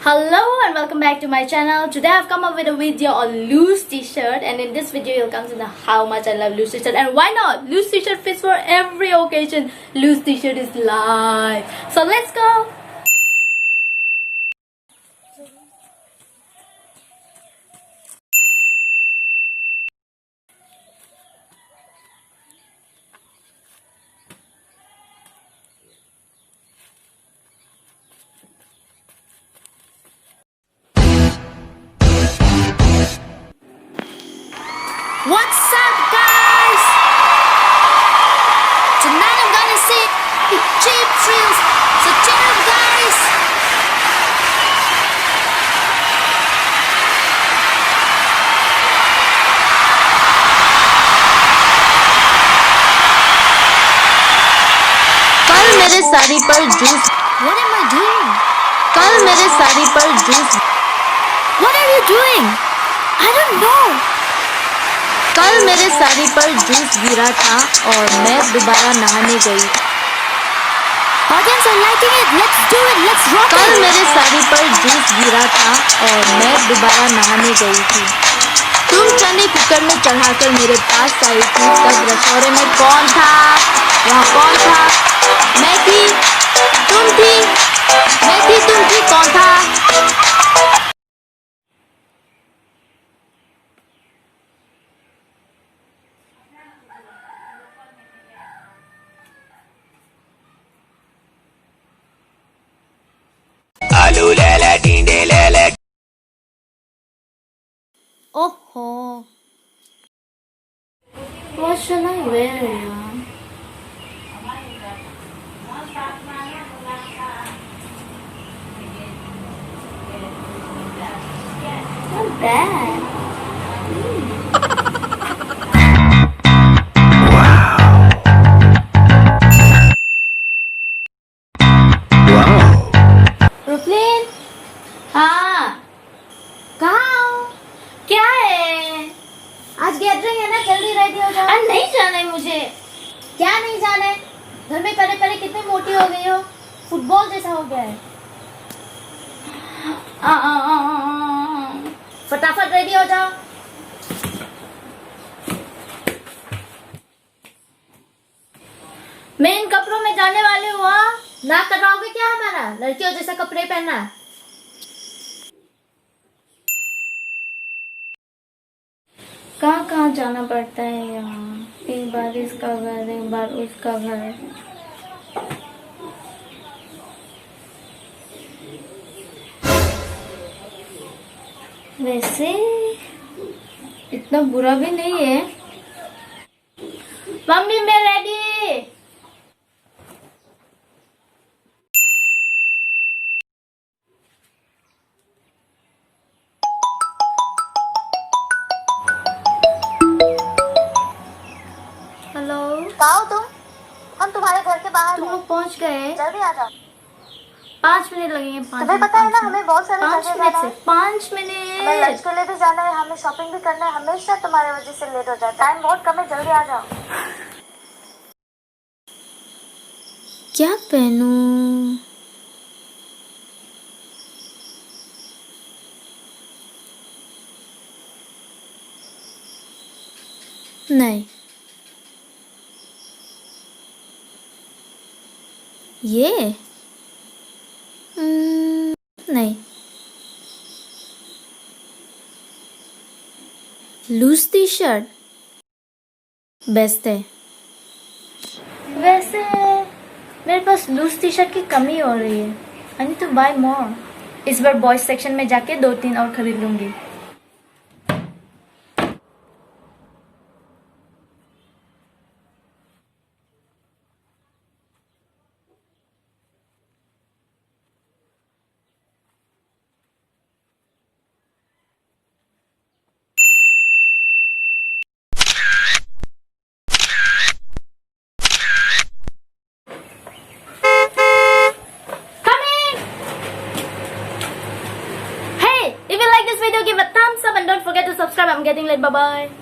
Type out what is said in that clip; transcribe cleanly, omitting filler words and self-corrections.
Hello and welcome back to my channel. Today I've come up with a video on loose t-shirt, and in this video you'll come to know how much I love loose t-shirt and why not. Loose t-shirt fits for every occasion. Loose t-shirt is life. So let's go. What's up, guys? Tonight I'm gonna see cheap thrills. So cheer up, guys. कल मेरे साड़ी पर juice What am I doing? कल मेरे साड़ी पर juice What are you doing? I don't know. कल मेरे साड़ी पर juice गिरा था और मैं दोबारा नहाने गई। Audience are liking it. Let's do it. Let's rock कल it. मेरे साड़ी पर जूस गिरा था और मैं दोबारा नहाने गई थी। तुम चने कुकर में चढ़ाकर मेरे पास आई थी, तब रसोड़े में कौन था? वहाँ कौन था? मैं थी, तुम थी, मैं थी, तुम थी, कौन था? आलू ले ले टींडे ले ले। Oh. What shall I wear? Not bad. रुपलीन, हाँ, कहाँ हो? क्या है? आज गैदरिंग है ना, जल्दी रेडी हो जाओ। अरे नहीं जाना है मुझे। क्या नहीं जाना है? घर में करे करे कितनी मोटी हो गई हो, फुटबॉल जैसा हो गया है। फटाफट रेडी हो जाओ। मैं इन कपड़ों में जाने वाली हूँ। ना करवाओगे क्या हमारा? लड़कियों जैसे कपड़े पहनना। कहाँ कहाँ जाना पड़ता है यहाँ। एक बार इसका घर, एक बार उसका घर। वैसे इतना बुरा भी नहीं है। मम्मी मैं रेडी। हेलो, कहाँ हो तुम? हम तुम्हारे घर के बाहर तुम हैं। लोग पहुँच गए? जल्दी आ जाओ। 5 मिनट लगेंगे। तुम्हें पता है ना, हमें बहुत सारे 5 जगह मिनट जाना से है। 5 हमें मिनट। लंच के लिए भी जाना है, हमें शॉपिंग भी करना है। हमेशा तुम्हारे वजह से लेट हो जाए। टाइम बहुत कम है, जल्दी आ जाओ। क्या पहनूं? नहीं, ये नहीं। लूज टी शर्ट बेस्ट है। वैसे मेरे पास लूज टी शर्ट की कमी हो रही है। आई नीड टू बाय मोर। इस बार बॉयज सेक्शन में जाके 2-3 और खरीद लूंगी। If you like this video, give a thumbs up and don't forget to subscribe. I'm getting late. Bye bye.